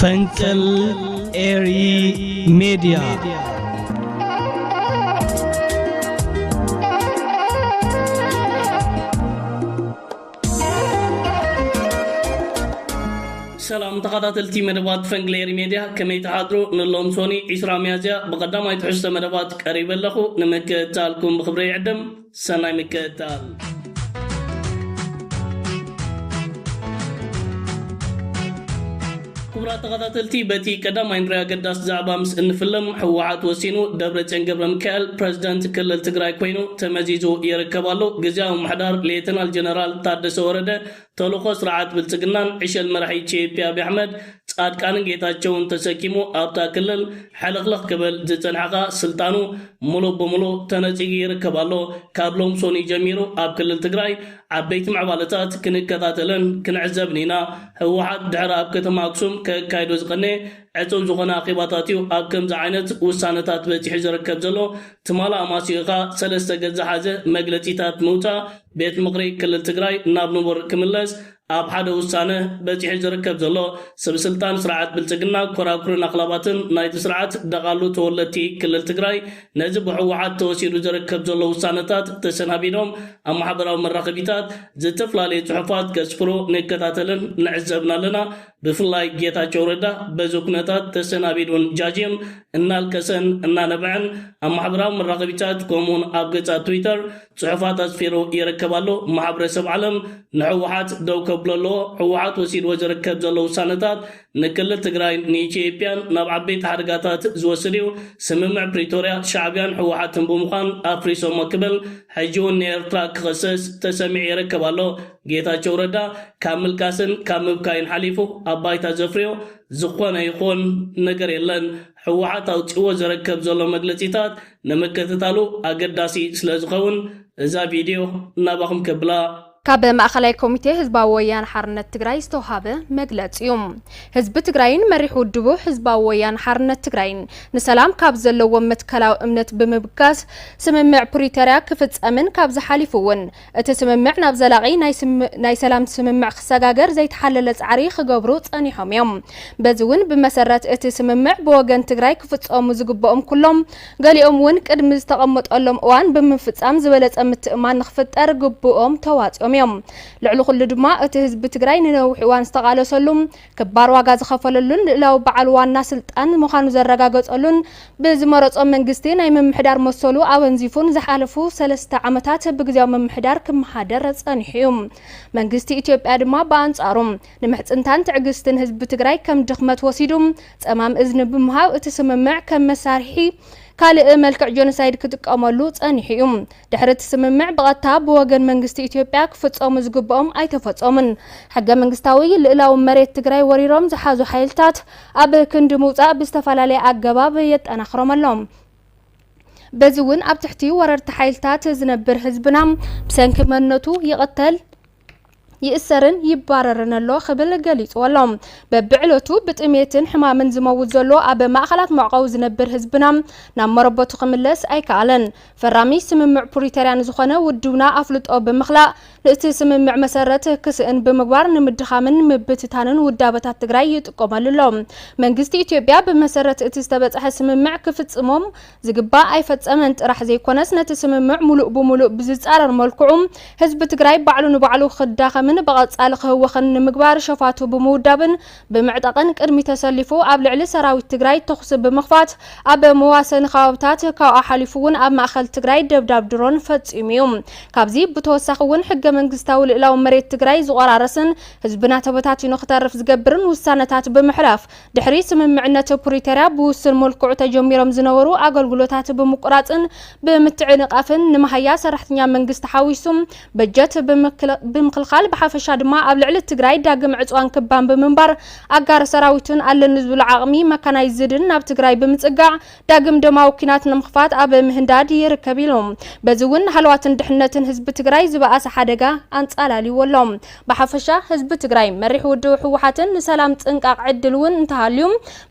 ፈንቅል ኤሪ ሚዲያ سلام تقاطعتي مدبات فنجلير ميديا كما يتحضروا نلوم سوني إسرا ميازيا بقدام يتحس مدبات قريبا لكم نمكتالكم بخبري عدم سناي مكتال كبرات تقاطعتي بتي قدام ينرا قداس زعبا مس ان فيلم حوعات وسينو دبرتين قبل مكال بريزيدنت كلل تግራይ ኮይኑ ተመዚዙ ይርከባሉ ግዛው محدار ليتنال جنرال ታደሰ ወረደ ተልኮ ስርዓት ብልጽግናን ዕሸል መራሒ ኢትዮጵያ አብይ አህመድ ጻድቃን ጌታቸውን ተሰኪሙ አብታ ክልል ሓለኽለኽ ከበል ዝጸንሐኻ ስልጣኑ ሙሉ በሙሉ ተነጽጊ ይርከባሉ ካብሎም ሶኒ ጀሚሩ አብ ክልል ትግራይ ዓበይቲ ምዕባለታት ክንከታተለን ክንዕዘብኒና ህወሓት ድሕሪ አብ ከተማ አክሱም ከካይዶ ዝቀነ ዕጹብ ዝኾነ አኺባታትዩ አብ ከምዚ ዓይነት ውሳነታት በፂሑ ዝርከብ ዘሎ ትማላ አማሲኻ ሰለስተ ገጽ ሓዘ መግለጺታት ምውፃ ቤት ምክሪ ክልል ትግራይ ናብ ንቡር ክምለስ ኣብ ሓደ ውሳነ በፂሑ ዝርከብ ዘሎ ሰብስልጣን ስርዓት ብልጽግና ኮራኩርን አኽላባትን ናይቲ ስርዓት ደቃሉ ተወለቲ ክልል ትግራይ ነዚ ብሕወሓት ተወሲዱ ዝርከብ ዘሎ ውሳነታት ተሰናቢዶም ኣብ ማሕበራዊ መራኸቢታት ዝተፈላለዩ ጽሑፋት ከስፍሩ ንከታተልን ንዕዘብና ኣለና ብፍላይ ጌታቸው ረዳ በዚ ኩነታት ተሰናቢዱን ጃጅም እናልከሰን እናነብዕን ኣብ ማሕበራዊ መራኸቢታት ከምኡውን ኣብ ገጻ ትዊተር ጽሑፋት ኣስፊሩ ይርከባሉ ማሕበረሰብ ዓለም ንሕወሓት ደው ከብለሎ ሕወሓት ወሲድዎ ዝርከብ ዘሎ ውሳነታት ንክልል ትግራይ ንኢትዮጵያን ናብ ዓበይቲ ሓደጋታት ዝወስድ እዩ ስምምዕ ፕሪቶርያ ሻዕብያን ሕወሓትን ብምዃን ኣፍሪሶም ክብል ሕጂ እውን ንኤርትራ ክኸሰስ ተሰሚዑ ይርከባሎ ጌታቸው ረዳ ካብ ምልቃስን ካብ ምብካይን ሓሊፉ ኣብ ባይታ ዘፍርዮ ዝኾነ ይኹን ነገር የለን ሕወሓት ኣውፂዎ ዝርከብ ዘሎ መግለጺታት ንምክትታሉ ኣገዳሲ ስለ ዝኸውን እዛ ቪድዮ ናባኹም ከብላ ካብ ማእኸላይ ኮሚቴ ህዝባዊ ወያነ ሓርነት ትግራይ ዝተውሃበ መግለጺኦም ህዝቢ ትግራይን መሪሑ ውድቡ ህዝባዊ ወያነ ሓርነት ትግራይን ንሰላም ካብ ዘለዎ መትከላዊ እምነት ብምብጋስ ስምምዕ ፕሪቶርያ ክፍጸምን ካብ ዝሓሊፉውን እቲ ስምምዕ ናብ ዘላቂ ናይ ሰላም ስምምዕ ክሰጋገር ዘይተሓለለ ጻዕሪ ክገብሩ ጸኒሖም እዮም በዚ እውን ብመሰረት እቲ ስምምዕ ብወገን ትግራይ ክፍጸሙ ዝግበኦም ኩሎም ገሊኦም እውን ቅድሚ ዝተቐመጠሎም እዋን ብምፍጻም ዝበለጸ ምትእማን ንኽፍጠር ግብኦም ተዋጽኦም ልዕሊ ኩሉ ድማ እቲ ህዝቢ ትግራይ ንነዊሕ እዋን ዝተቃለሰሉ ከባድ ዋጋ ዝኸፈለሉን ልዕላዊ በዓል ዋና ስልጣን ምዃኑ ዘረጋገጸሉን ብዝመረጾ መንግስቲ ናይ ምምሕዳር መሰሉ ኣወንዚፉን ዝሓለፉ 3 ዓመታት ብግዚያዊ ምምሕዳር ክመሓደር ጸኒሑ እዩ መንግስቲ ኢትዮጵያ ድማ በኣንጻሩ ንምሕጽንታን ትዕግስትን ህዝቢ ትግራይ ከም ድኽመት ወሲዱ ጸማም እዝኒ ብምሃብ እቲ ስምምዕ ከም መሳርሒ ካልእ መልክዕ ጆኖሳይድ ክትጥቀመሉ ጸኒሑ እዩ ድሕሪ እቲ ስምምዕ ብቐጥታ ብወገን መንግስቲ ኢትዮጵያ ክፍጸሙ ዝግብኦም ኣይተፈጸሙን ሕገ መንግስታዊ ልዕላዊ መሬት ትግራይ ወሪሮም ዝሓዙ ሓይልታት ኣብ ክንዲ ምውጻእ ብዝተፈላለየ ኣገባብ የጠናኽሮም ኣሎም በዚ እውን ኣብ ትሕቲ ወረርቲ ሓይልታት ዝነብር ህዝብና ብሰንኪ መንነቱ ይቕተል ይእሰርን ይባረርን ኣሎ ክብል ገሊጹሎም በብዕለቱ ብጥሜትን ሕማምን ዝመውት ዘሎ ኣብ ማእኸላት መዕቀው ዝነብር ህዝብና ናብ መረበቱ ክምለስ ኣይከኣለን ፈራሚ ስምምዕ ፕሪቶርያን ዝኾነ ውድብና ኣፍልጦ ብምኽላእ እቲ ስምምዕ መሰረት ክስእን ብምግባር ንምድኻምን ምብትታንን ውዳበታት ትግራይ ይጥቀመሉሎም መንግስቲ ኢትዮጵያ ብመሰረት እቲ ዝተበጽሐ ስምምዕ ክፍጽሞም ዝግባእ ኣይፈጸመን ጥራሕ ዘይኮነስ ነቲ ስምምዕ ሙሉእ ብምሉእ ብዝጻረር መልክዑ ህዝቢ ትግራይ ባዕሉ ንባዕሉ ክዳኸምን በቐጻሊ ክህወኽን ንምግባር ሸፋቱ ብምውዳብን ብምዕጠቕን ቅድሚ ተሰሊፉ ኣብ ልዕሊ ሰራዊት ትግራይ ተኹስ ብምኽፋት ኣብ መዋሰኒ ከባብታት ካብኡ ሓሊፉ እውን ኣብ ማእኸል ትግራይ ደብዳብ ድሮን ፈጺሙ እዩ ካብዚ ብተወሳኺ እውን ሕገ መንግስታዊ ልዕላዊ መሬት ትግራይ ዝቆራረስን ህዝብና ተበታቲኑ ክተርፍ ዝገብርን ውሳነታት ብምሕላፍ ድሕሪ ስምምዕነት ፕሪቶርያ ብውስን መልክዑ ተጀሚሮም ዝነበሩ ኣገልግሎታት ብምቁራጽን ብምትዕንቃፍን ንመሃያ ሰራሕተኛ መንግስቲ ሓዊሱም በጀት ብምክልኻል ብሓፈሻ ድማ ኣብ ልዕሊ ትግራይ ዳግም ዕጽዋን ክባን ብምንባር ኣጋር ሰራዊትን ኣለኒ ዝብሉ ዓቕሚ መካናይዝድን ናብ ትግራይ ብምጽጋዕ ዳግም ደማዊ ኩናት ንምኽፋት ኣብ ምህንዳድ ይርከብ ኢሎም በዚ እውን ሃልዋትን ድሕነትን ህዝቢ ትግራይ ዝበኣሰ ሓደጋ አንጻላሊወሎም በሓፈሻ ህዝቢ ትግራይ መሪሕ ውድብ ሕወሓትን ንሰላም ጥንቃቅ ዕድል እውን እንተሃልዩ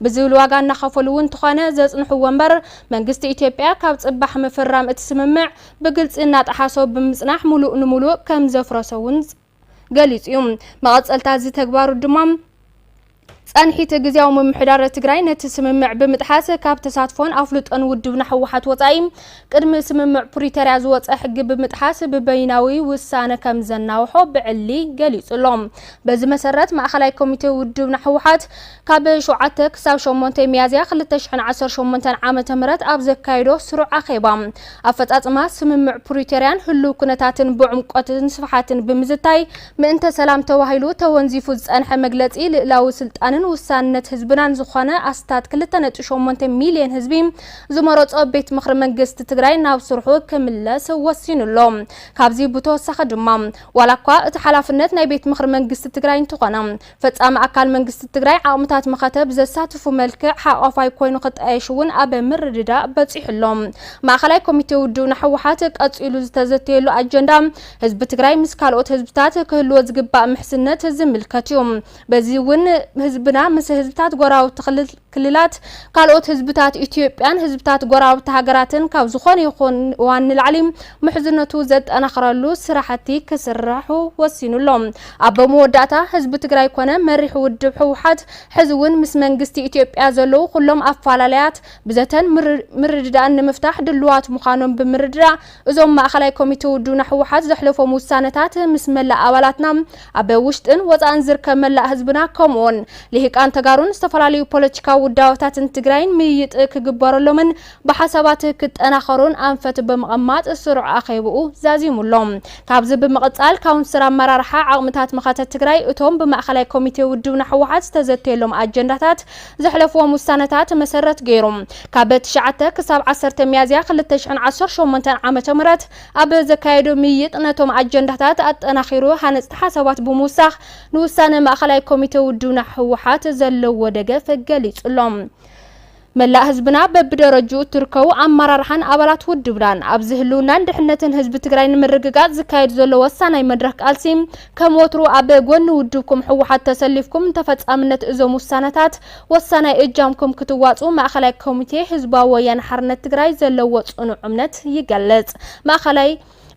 ብዝብል ዋጋ እናኸፈሉ እውን ተኾነ ዘጽንሑ ወንበር መንግስቲ ኢትዮጵያ ካብ ጽባሕ መፈራም እቲ ስምምዕ ብግልጽ እናጣሓሶ ብምጽናሕ ሙሉእ ንሙሉእ ከም ዘፍረሰውን ገሊጹ መቐጸልታ እዚ ተግባሩ ድማ ጻንሒት ግዚያው ምምሕዳር ትግራይ ነቲ ስምምዕ ብምጥሓስ ካብ ተሳትፎን ኣፍልጦን ውድብና ሕወሓት ወጻኢ ቅድሚ ስምምዕ ፕሪቶርያ ዝወፀ ሕጊ ብምጥሓስ ብበይናዊ ውሳነ ከም ዘናውሖ ብዕሊ ገሊጹሎም በዚ መሰረት ማእኸላይ ኮሚቴ ውድብና ሕወሓት ካብ 7 ክሳብ 8 ሚያዝያ 2018 ዓመተ ምህረት ኣብ ዘካይዶ ስሩዕ ኣኼባ ኣፈጻጽማ ስምምዕ ፕሪቶርያን ህልው ኩነታትን ብዕምቆትን ስፍሓትን ብምዝታይ ምእንተ ሰላም ተዋሂሉ ተወንዚፉ ዝጸንሐ መግለጺ ልዕላዊ ስልጣን ውሳነት ህዝብናን ዝኾነ ኣስታት 2.8 ሚልዮን ህዝቢ ዝመረጾ ቤት ምኽሪ መንግስቲ ትግራይ ናብ ስርሑ ክምለስ ወሲኑሎም ካብዚ ብተወሳኺ ድማ ዋላኳ እቲ ሓላፍነት ናይ ቤት ምኽሪ መንግስቲ ትግራይ እንትኾነ ፈጻሚ ኣካል መንግስቲ ትግራይ ዓቕምታት መኸተብ ዘሳትፉ መልክዕ ሓቋፋይ ኮይኑ ክጣየሽ እውን ኣብ ምርድዳእ በፂሕሎም ማእኸላይ ኮሚቴ ውድብና ሕወሓት ቀፂሉ ዝተዘተየሉ ኣጀንዳ ህዝቢ ትግራይ ምስ ካልኦት ህዝብታት ክህልዎ ዝግባእ ምሕስነት ዝምልከት እዩ በዚ እውን ህዝብና ምስ ህዝብታት ጎራውቲ ክልላት ካልኦት ህዝብታት ኢትዮጵያን ህዝብታት ጎራውቲ ሃገራትን ካብ ዝኾነ ይኹን ዋን ንላዕሊ ምሕዝነቱ ዘጠናኽረሉ ስራሕቲ ክስራሑ ወሲኑሎም ኣብ መወዳእታ ህዝቢ ትግራይ ኮነ መሪሕ ውድብ ሕወሓት ሕዚ እውን ምስ መንግስቲ ኢትዮጵያ ዘለው ኩሎም ኣፈላላያት ብዘተን ምርድዳእ ንምፍታሕ ድልዋት ምዃኖም ብምርድዳእ እዞም ማእኸላይ ኮሚቴ ውድብና ሕወሓት ዘሕለፎም ውሳነታት ምስ መላእ ኣባላትና ኣብ ውሽጥን ወፃእን ዝርከብ መላእ ህዝብና ከምኡውን ልሂቃን ተጋሩን ዝተፈላለዩ ፖለቲካዊ ውዳውታትን ትግራይን ምይጥ ክግበረሎምን ብሓሳባት ክጠናኸሩን ኣንፈት ብምቕማጥ ስሩዕ ኣኼብኡ ዛዚሙሎም ካብዚ ብምቕጻል ካውንስል ኣመራርሓ ዓቕምታት መኸተት ትግራይ እቶም ብማእኸላይ ኮሚቴ ውድብና ሕወሓት ዝተዘተየሎም ኣጀንዳታት ዘሕለፍዎም ውሳነታት መሰረት ገይሮም ካብ 9 ክሳብ 10 ሚያዝያ 2018 ዓመተ ምህረት ኣብ ዘካየዶ ምይጥ ነቶም ኣጀንዳታት ኣጠናኺሩ ሃነፅቲ ሓሳባት ብምውሳኽ ንውሳነ ማእኸላይ ኮሚቴ ውድብና ሕወሓት ዘለዎ ደገፍ ገሊጹሎም መላእ ህዝብና በብደረጃኡ ትርከቡ ኣመራርሓን ኣባላት ውድብናን ኣብ ዝህልውናን ድሕነትን ህዝቢ ትግራይ ንምርግጋጽ ዝካየድ ዘሎ ወሳናይ መድረኽ ቃልሲ ከም ወትሩ ኣብ ጎኒ ውድብኩም ሕወሓት ተሰሊፍኩም ተፈጻምነት እዞም ውሳነታት ወሳናይ እጃምኩም ክትዋጹ ማእኸላይ ኮሚቴ ህዝባዊ ወያነ ሓርነት ትግራይ ዘለዎ ጽኑዕ እምነት ይገልጽ ማእኸላይ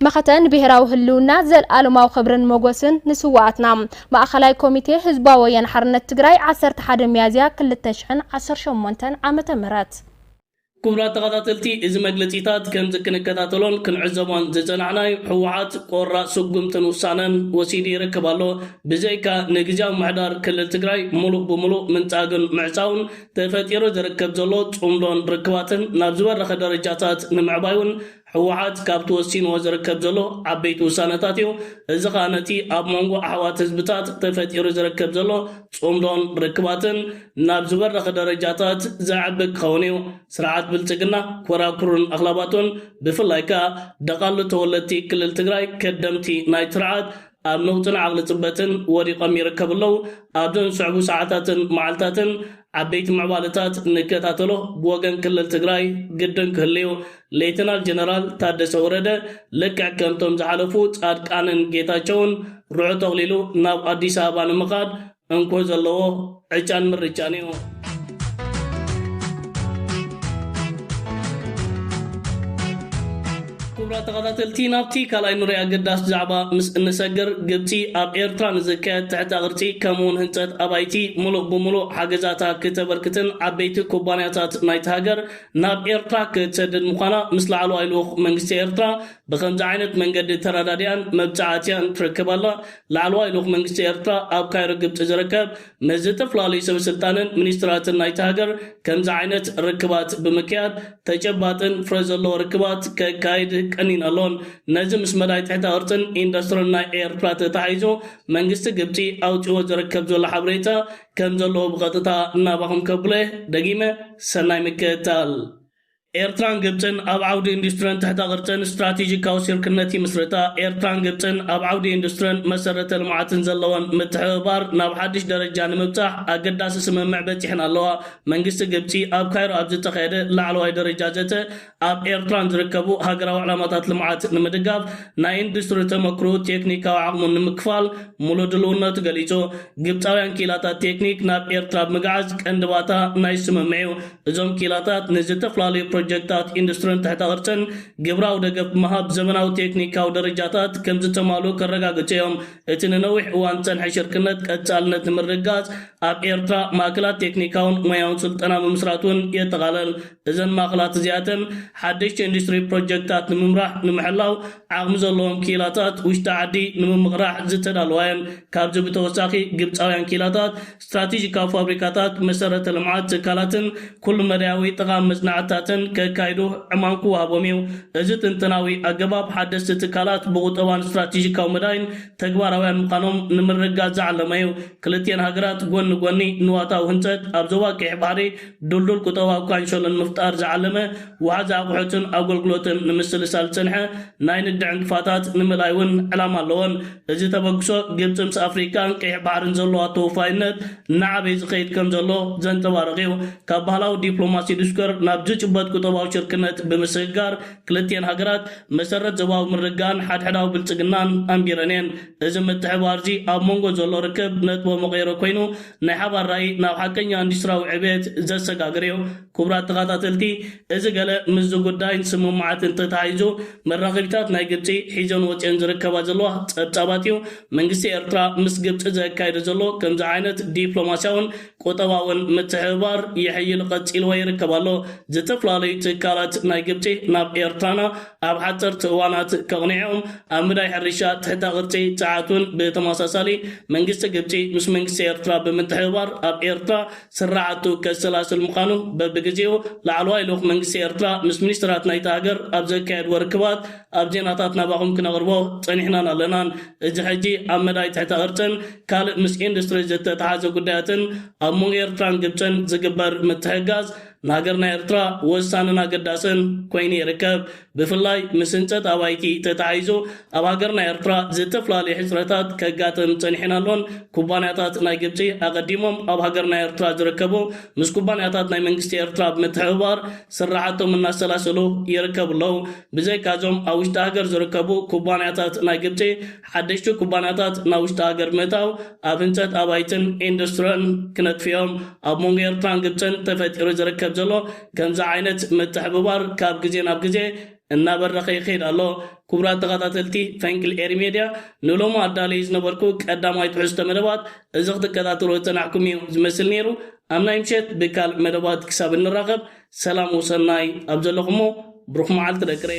መኸተን ብሄራዊ ህልውና ዘለኣለማዊ ክብርን መጎስን ንስዋኣትና ማእኸላይ ኮሚቴ ህዝባዊ ወያነ ሓርነት ትግራይ 11 ሚያዝያ 2018 ዓመተ ምህረት كبرات تقاتلتي إذا مجلسيتات كم زكنكتاتلون كن عزبان زجنعناي حوعات قرة سقمتن وسانن وسيدي ركبالو بزيكا نجزاو محدار كل التجراي ملو بملو من تاجن معساون تفتيرو دركب زلوت عمران ركباتن نابزور رخ درجاتات نمعبايون حوعات كابتو السين وزركب زلو عبيت وسانتاتيو إذا كانتي أب مونغو أحوات زبطات تفتيرو زركب زلو عمران ركباتن نابزور رخ درجاتات زعبك خونيو سرعات بلتقنا كوراكرون أغلباتون بفلايكا دقالو تولتي كل التقراي كدمتي نايترعات أبنوتن عقل تبتن وريقام يركب اللو أبدون صعبو ساعتاتن معلتاتن عبيت معبالتات نكتاتلو بوغن كل التقراي قدن كهليو ليتنال جنرال تادس ورده لكع كمتم زحالفوت أدكانن جيتاچون روح تغليلو ناب أديس آبان مقاد انكوز اللو عجان من رجانيو كبرات تقاتلتي نابتي كالاي نريا قداس زعبا نسجر قبتي اب ايرتران زكاة تحت اغرتي كمون هنتات ابايتي ملو بملو حاجزاتا كتبركتن عبيتي كوبانياتات نايت هاجر ناب ايرترا كتسدد مقانا مثل علو ايلوخ منجستي ايرترا بخمز عينت من قد تراداديان مبتعاتيان تركب الله لعلو ايلوخ منجستي ايرترا اب كايرو قبت زركب مزت فلالي سو سلطانن منيسترات نايت هاجر كمز عينت ركبات بمكياد تجباتن فرزلو ركبات كايد كنين ألون نجم اسمه تحت أرتن إندسترينا إيربلات تحيزو منجست قبتي أو جوز ركب زول حبريتا كم زلو بغطتا نابهم كبله دقيمة سناي مكتال إيرتران قبتن أبعود إندسترين تحت أغرتن استراتيجي كاوسير كنتي مسرتا إيرتران قبتن أبعود إندسترين مسرة المعاتن زلوان متحبار ناب حدش درجان مبتاح أقداس اسم معبتي حنا اللوها منجست قبتي أب كايرو أبزت خيدة لعلوها درجاجته أب إيرتران تركبو هاقرا وعلامات المعات نمدقاف نا إندستري تمكرو تكنيكا وعقمون نمكفال مولودلونا تقليتو قبتاويان كيلاتا تكنيك ناب إيرتراب مقعز كندباتا نايس ممعيو إزوم كيلاتات نزت فلالي ፕሮጀክታት ኢንዱስትሪን ተሕታቅርፅን ግብራው ደገፍ መሃብ ዘመናዊ ቴክኒካዊ ደረጃታት ከም ዝተማሉ ከረጋግፅዮም እቲ ንነዊሕ እዋን ፀንሐ ሽርክነት ቀጻልነት ንምርጋጽ ኣብ ኤርትራ ማእከላት ቴክኒካውን ሞያውን ስልጠና ምምስራቱን የጠቃለል እዘን ማእከላት እዚኣተን ሓደሽቲ ኢንዱስትሪ ፕሮጀክታት ንምምራሕ ንምሕላው ዓቕሚ ዘለዎም ኪላታት ውሽጢ ዓዲ ንምምቕራሕ ዝተዳለዋየን ካብዚ ብተወሳኺ ግብፃውያን ኪላታት ስትራቴጂካዊ ፋብሪካታት መሰረተ ልምዓት ትካላትን ኩሉ መድያዊ ጠቃሚ መጽናዕታትን ከካይዱ ዕማን ክወሃቦም እዩ እዚ ጥንጥናዊ ኣገባብ ሓደስቲ ትካላት ብቁጠባን ስትራቴጂካዊ መዳይን ተግባራውያን ምዃኖም ንምርጋጽ ዝዓለመ እዩ ክልቲአን ሃገራት ጎኒ ጎኒ ንዋታዊ ህንፀት ኣብ ዞባ ቀይሕ ባሕሪ ዱልዱል ቁጠባዊ ካንሸሎን ምፍጣር ዝዓለመ ወሓዚ ኣቑሑትን ኣገልግሎትን ንምስልሳል ዝጸንሐ ናይ ንግዲ ዕንቅፋታት ንምልኣይ እውን ዕላማ ኣለዎን እዚ ተበግሶ ግብፂ ምስ ኣፍሪካን ቀይሕ ባሕርን ዘለዋ ተወፋይነት ንዓበይ ዝኸይድ ከም ዘሎ ዘንፀባርቕ እዩ ካብ ባህላዊ ዲፕሎማሲ ድስኩር ናብ ዝጭበጥ ቁጠባዊ ሽርክነት ብምስግጋር ክልቲአን ሃገራት መሰረት ዞባዊ ምርጋን ሓድሕዳዊ ብልጽግናን ኣንቢረን እየን እዚ ምትሕብባር እዚ ኣብ መንጎ ዘሎ ርክብ ነጥቦ መቐይሮ ኮይኑ ናይ ሓባር ራእይ ናብ ሓቀኛ ኢንዱስትሪያዊ ዕብየት ዘሰጋግር እዩ ክቡራት ተኸታተልቲ እዚ ገለ ምስ ጉዳይን ስምምዓትን ተተሓሒዙ መራኸቢታት ናይ ግብፂ ሒዘን ወፅአን ዝርከባ ዘለዋ ጸብጻባት እዩ መንግስቲ ኤርትራ ምስ ግብፂ ዘካይዶ ዘሎ ከምዚ ዓይነት ዲፕሎማስያውን ቁጠባውን ምትሕብባር ይሕይል ቀፂልዎ ይርከብ ኣሎ ዝተፈላለዩ ትካላት ናይ ግብፂ ናብ ኤርትራና ኣብ ሓፀርቲ እዋናት ከቕኒዖም ኣብ ምዳይ ሕርሻ ትሕተ ቅርፂ ፀዓቱን ብተመሳሳሊ መንግስቲ ግብፂ ምስ መንግስቲ ኤርትራ ብምትሕብባር ኣብ ኤርትራ ስራዓቱ ከሰላስል ምዃኑ በብግዜኡ ላዕለዋይ ልኡኽ መንግስቲ ኤርትራ ምስ ሚኒስትራት ናይቲ ሃገር ኣብ ዘካየድዎ ርክባት ኣብ ዜናታት ናባኹም ክነቕርቦ ፀኒሕናን ኣለናን እዚ ሕጂ ኣብ መዳይ ትሕተ ቅርፅን ካልእ ምስ ኢንዱስትሪ ዝተተሓዘ ጉዳያትን ኣብ መንጎ ኤርትራን ግብፅን ዝግበር ምትሕጋዝ ንሃገርና ኤርትራ ወሳንን ኣገዳስን ኮይኑ ይርከብ ብፍላይ ምስ ህንፀት ኣባይቲ ተተሓሒዙ ኣብ ሃገርና ኤርትራ ዝተፈላለዩ ሕፅረታት ከጋጥም ፀኒሕና ኣሎን ኩባንያታት ናይ ግብፂ ኣቐዲሞም ኣብ ሃገርና ኤርትራ ዝርከቡ ምስ ኩባንያታት ናይ መንግስቲ ኤርትራ ብምትሕብባር ስራሕቶም እናሰላሰሉ ይርከቡ ኣለዉ ብዘይካዞም ኣብ ውሽጢ ሃገር ዝርከቡ ኩባንያታት ናይ ግብፂ ሓደሽቲ ኩባንያታት ናብ ውሽጢ ሃገር ምእታው ኣብ ህንፀት ኣባይትን ኢንዱስትሪን ክነጥፍዮም ኣብ መንጎ ኤርትራን ግብፅን ተፈጢሩ ዝርከብ ዘሎ ከምዚ ዓይነት ምትሕብባር ካብ ግዜ ናብ ግዜ እናበረኸ ይኸይድ ኣሎ ክቡራት ተኸታተልቲ ፈንቅል ኤሪ ሜድያ ንሎሞ ኣዳለዩ ዝነበርኩ ቀዳማይ ትሕዝቶ መደባት እዚ ክትከታተሉ ፀናሕኩም እዩ ዝመስል ነይሩ ኣብ ናይ ምሸት ብካልእ መደባት ክሳብ እንራኸብ ሰላም ወሰናይ ኣብ ዘለኹሞ ብሩኽ መዓልቲ ደቅረ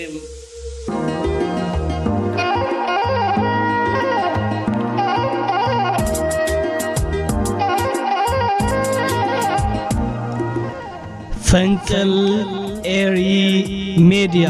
ፈንቅል ኤሪ ሜዲያ